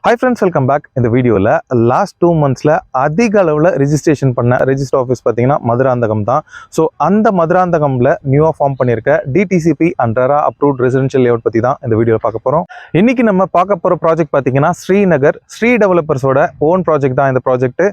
Hi friends, welcome back. In the video last 2 months அதிக அளவுல registration பண்ண register office பார்த்தீங்கன்னா மதுராந்தகம் தான். ஸோ அந்த மதுராந்தகம்ல நியூவா ஃபார்ம் பண்ணியிருக்க DTCP and RERA approved residential layout பற்றி தான் இந்த வீடியோவில் பார்க்க போகிறோம். இன்னைக்கு நம்ம பார்க்க போகிற ப்ராஜெக்ட் பார்த்தீங்கன்னா ஸ்ரீநகர் ஸ்ரீ டெவலப்பர்ஸோட ஓன் ப்ராஜெக்ட் தான் இந்த ப்ராஜெக்ட்.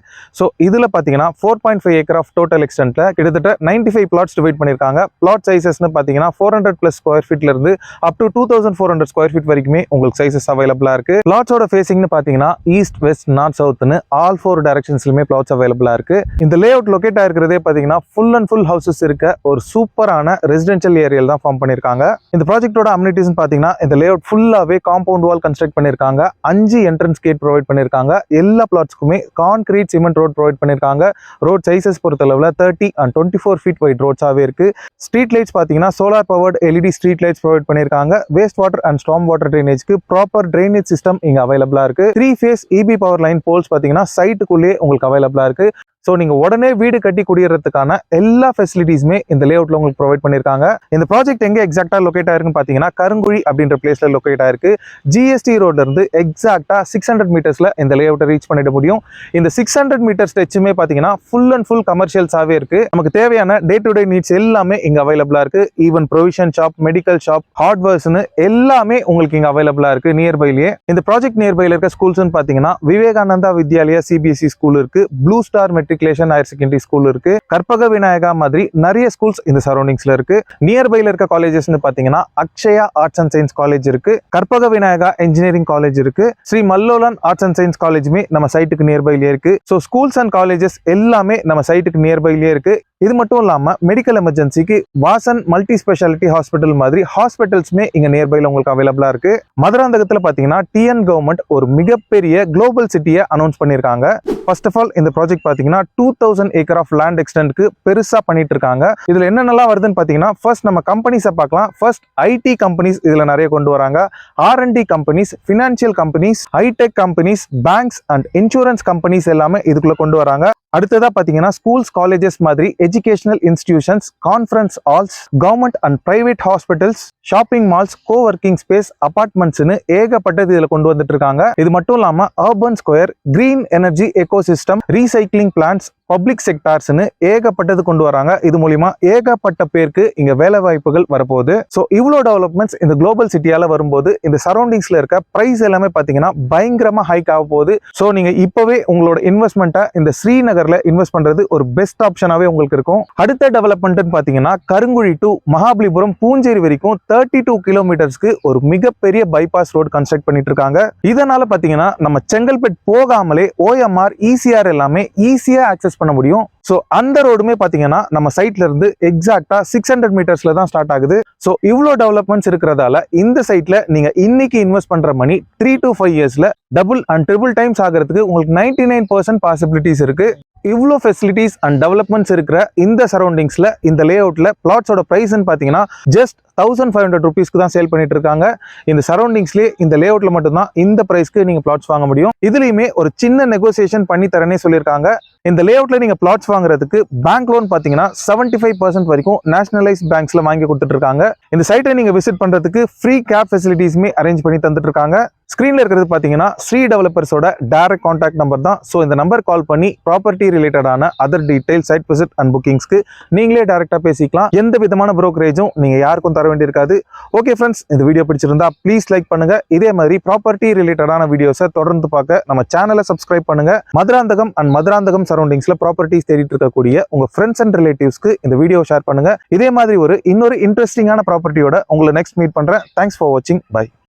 ஸோ இதில் பார்த்தீங்கன்னா 4.5 ஏக்கர் ஆஃப் டோட்டல் எக்ஸ்டென்ட்ல கிட்டத்தட்ட 95 பிளாட்ஸ் டிவைட் பண்ணியிருக்காங்க. பிளாட் சைசஸ்னு பார்த்தீங்கன்னா 400+ ஸ்கொயர் ஃபீட்ல இருந்து அப் டு 2400 ஸ்கொயர் ஃபீட் வரைக்குமே உங்களுக்கு சைசஸ் அவைலபிளா இருக்கு. பிளாட்ஸோட ஃபேசிங் பாத்தீங்கன்னா ஈஸ்ட் வெஸ்ட் நார்த் சவுத்னு ஆல் 4 டைரக்ஷன்ஸ்லயுமே பிளாட்ஸ் அவைலபிளா இருக்கு. இந்த லேஅவுட் லொகேட் ஆயிருக்கிறதே பாத்தீங்கன்னா ஃபுல் அண்ட் ஃபுல் ஹவுசஸ் இருக்க ஒரு சூப்பரான ரெசிடென்ஷியல் ஏரியால தான் ஃபார்ம் பண்ணிருக்காங்க. இந்த ப்ராஜெக்ட்டோட அம்யூனிட்டிஸ் பாத்தீங்கன்னா இந்த லேஅவுட் ஃபுல்லாவே காம்பவுண்ட் வால் கன்ஸ்ட்ரக்ட் பண்ணிருக்காங்க. 5 என்ட்ரன்ஸ் கேட் ப்ரொவைட் பண்ணிருக்காங்க. எல்லா பிளாட்ஸ்க்குமே கான்கிரீட் சிமெண்ட் ரோட் ப்ரொவைட் பண்ணிருக்காங்க. ரோட் சைசஸ் பொறுத்தளவுல 30 and 24 ஃபீட் வைட் ரோட்ஸாவே இருக்கு. ஸ்ட்ரீட் லைட்ஸ் பாத்தீங்கன்னா solar powered LED street lights provide பண்ணிருக்காங்க. Waste water and storm water ட்ரைனேஜ்க்கு ப்ராப்பர் ட்ரைனேஜ் சிஸ்டம் இங்க அவைலபிளா இருக்கு. 3 phase EB power line poles பாத்தீங்கன்னா சைட்டுக்குள்ளேயே உங்களுக்கு அவைலபிளா இருக்கு. ஸோ நீங்க உடனே வீடு கட்டி குடியேறதுக்கான எல்லா ஃபெசிலிட்டிஸுமே இந்த லேஅவுட்ல உங்களுக்கு ப்ரொவைட் பண்ணிருக்காங்க. இந்த ப்ராஜெக்ட் எங்க எக்ஸாக்டா லொகேட் ஆயிருக்குன்னு பாத்தீங்கன்னா கருங்குழி அப்படின்ற பிளேஸ்ல லொகேட் ஆயிருக்கு. GST ரோட்ல இருந்து எக்ஸாக்டா 600 மீட்டர்ஸ்ல இந்த லேஅவுட்டை ரீச் பண்ணிட முடியும். இந்த 600 மீட்டர் ஸ்ட்ரெச்சுமே பாத்தீங்கன்னா ஃபுல் அண்ட் ஃபுல் கமர்ஷியல்ஸாவே இருக்கு. நமக்கு தேவையான டே டு டே நீட்ஸ் எல்லாமே இங்க அவைலபிளா இருக்கு. Even provision shop, medical shop, ஹார்ட்வேர்ஸ்னு எல்லாமே உங்களுக்கு இங்க அவைலபிளா இருக்கு நியர்பைலயே. இந்த ப்ராஜெக்ட் நியர்பைல இருக்க ஸ்கூல்ஸ்னு பாத்தீங்கன்னா விவேகானந்தா வித்யாலயா CBSE ஸ்கூல் இருக்கு, blue star matriculation higher secondary school இருக்கு, கற்பக விநாயகா மாதிரி நிறைய ஸ்கூல்ஸ் இந்த சரௌண்டிங்ஸ்ல இருக்கு. நியர்பைல இருக்க காலேஜஸ்னு பாத்தீங்கன்னா Akshaya arts and science college இருக்கு, கற்பக விநாயகா இன்ஜினியரிங் காலேஜ் இருக்கு, ஸ்ரீ மல்லோலன் ஆர்ட்ஸ் அண்ட் சயின்ஸ் காலேஜுமே நம்ம சைட்டுக்கு நியர்பைலயே இருக்கு. ஸோ ஸ்கூல்ஸ் அண்ட் காலேஜஸ் எல்லாமே நம்ம சைட்டுக்கு நியர்பைலயே இருக்கு. இது மட்டும் இல்லாம மெடிக்கல் எமர்ஜென்சிக்கு வாசன் மல்டி ஸ்பெஷாலிட்டி ஹாஸ்பிட்டல் மாதிரி ஹாஸ்பிட்டல்ஸ்மே இங்க நியர்பைல உங்களுக்கு அவைலபிளா இருக்கு. மதுராந்தகத்துல பாத்தீங்கன்னா TN கவர்மெண்ட் ஒரு மிகப்பெரிய குளோபல் சிட்டியை அனௌன்ஸ் பண்ணிருக்காங்க. ஃபர்ஸ்ட் ஆஃப் ஆல் இந்த ப்ராஜெக்ட் பாத்தீங்கன்னா 2000 ஏக்கர் ஆஃப் லேண்ட் எக்ஸ்டென்ட்க்கு பெருசா பண்ணிட்டு இருக்காங்க. இதுல என்னென்னலாம் வருதுன்னு பாத்தீங்கன்னா ஃபர்ஸ்ட் நம்ம கம்பெனிஸை பார்க்கலாம். ஃபர்ஸ்ட் IT கம்பெனிஸ் இதுல நிறைய கொண்டு வராங்க. R&D companies, financial companies, high tech companies, banks and insurance companies எல்லாமே இதுக்குள்ள கொண்டு வராங்க. அடுத்ததா பாத்தீங்கன்னா ஸ்கூல்ஸ், காலேஜஸ் மாதிரி educational institutions, conference halls, government and private hospitals, shopping malls, coworking space, அபார்ட்மெண்ட்ஸ்னு ஏகப்பட்டது இதுல கொண்டு வந்துட்டு இருக்காங்க. இது மட்டும் இல்லாம urban square, green energy ecosystem, recycling plans, public செக்டார்ஸ்னு ஏகப்பட்டது கொண்டு வராங்க. இது மூலியமா ஏகப்பட்ட பேருக்கு இங்க வேலை வாய்ப்புகள் வரப்போகுது. ஸோ இவ்வளோ டெவலப்மெண்ட்ஸ் இந்த குளோபல் சிட்டியால வரும்போது இந்த சரௌண்டிங்ஸ்ல இருக்க பிரைஸ் எல்லாமே பாத்தீங்கன்னா பயங்கரமா ஹைக் ஆக போகுது. ஸோ நீங்க இப்பவே உங்களோட இன்வெஸ்ட்மெண்ட்டை இந்த ஸ்ரீநகர்ல இன்வெஸ்ட் பண்றது ஒரு பெஸ்ட் ஆப்ஷனாவே உங்களுக்கு இருக்கும். அடுத்த டெவலப்மெண்ட் பாத்தீங்கன்னா கருங்குழி டு மகாபலிபுரம் பூஞ்சேரி வரைக்கும் 32 கிலோமீட்டர்ஸ்க்கு ஒரு மிகப்பெரிய பைபாஸ் ரோடு கன்ஸ்ட்ரக்ட் பண்ணிட்டு இருக்காங்க. இதனால பாத்தீங்கன்னா நம்ம செங்கல்பேட் போகாமலே OMR, ECR எல்லாமே ஈஸியா ஆக்சஸ் பண்ண முடியும். சோ அந்த ரோடுமே பாத்தீங்கன்னா நம்ம சைட்ல இருந்து எக்ஸாக்டா 600 மீட்டர்ஸ்ல தான் ஸ்டார்ட் ஆகுது. சோ இவ்வளோ டெவலப்மெண்ட்ஸ் இருக்கிறதால இந்த சைட்ல நீங்க இன்னைக்கு இன்வெஸ்ட் பண்ற மணி 3 to 5 இயர்ஸ்ல டபுள் அண்ட் ட்ரிபிள் டைம்ஸ் ஆகிறதுக்கு உங்களுக்கு 99% பாசிபிலிட்டிஸ் இருக்கு. இவ்வளோ ஃபெசிலிட்டிஸ் அண்ட் டெவலப்மெண்ட்ஸ் இருக்கிற இந்த சரௌண்டிங்ஸ்ல இந்த லேஅவுட்ல பிளாட்ஸோட பிரைஸ்ன்னு பாத்தீங்கன்னா ஜஸ்ட் 1500 rupeesக்கு தான் சேல் பண்ணிட்டு இருக்காங்க. இந்த சரௌண்டிங்ஸ்லேயே இந்த லேஅவுட்ல மட்டும்தான் இந்த பிரைஸ்க்கு நீங்க பிளாட்ஸ் வாங்க முடியும். இதுலயுமே ஒரு சின்ன நெகோசியேஷன் பண்ணி தரேனே சொல்லியிருக்காங்க. இந்த லேஅவுட்ல நீங்க பிளாட்ஸ் வாங்குறதுக்கு பேங்க் லோன் பாத்தீங்கன்னா 75% வரைக்கும் நேஷனலைஸ் பேங்க்ஸ்ல வாங்கி கொடுத்துட்டு இருக்காங்க. இந்த சைட்டை நீங்க விசிட் பண்றதுக்கு ஃப்ரீ கேப் ஃபெசிலிட்டிஸ்மே அரேஞ்ச் பண்ணி தந்துட்டு இருக்காங்க. ஸ்கிரீன்ல இருக்கிறது பாத்தீங்கன்னா ஸ்ரீ டெவலப்பர்ஸோட டைரக்ட் கான்டாக்ட் நம்பர் தான். ஸோ இந்த நம்பர் கால் பண்ணி ப்ராப்பர்ட்டி ரிலேட்டடான other detail, site visit and புக்கிங்ஸ்க்கு நீங்களே டைரக்டா பேசிக்கலாம். எந்த விதமான புரோக்கரேஜும் நீங்க யாருக்கும் தர வேண்டியிருக்காது. ஓகே ஃப்ரெண்ட்ஸ், இந்த வீடியோ பிடிச்சிருந்தா ப்ளீஸ் லைக் பண்ணுங்க. இதே மாதிரி ப்ராப்பர்ட்டி ரிலேட்டடான வீடியோஸை தொடர்ந்து பார்க்க நம்ம சேனலை சப்ஸ்கிரைப் பண்ணுங்க. மதுராந்தகம் அண்ட் மதுராந்தகம் சரௌண்டிங்ஸ்ல ப்ராப்பர்ட்டிஸ் தேடிட்டு இருக்கக்கூடிய உங்க ஃப்ரெண்ட்ஸ் அண்ட் ரிலேட்டிவ்ஸ்க்கு இந்த வீடியோ ஷேர் பண்ணுங்க. இதே மாதிரி இன்னொரு இன்ட்ரெஸ்டிங்கான ப்ராப்பர்ட்டியோட உங்களை நெக்ஸ்ட் மீட் பண்றேன். தேங்க்ஸ் ஃபார் வாட்சிங். பை.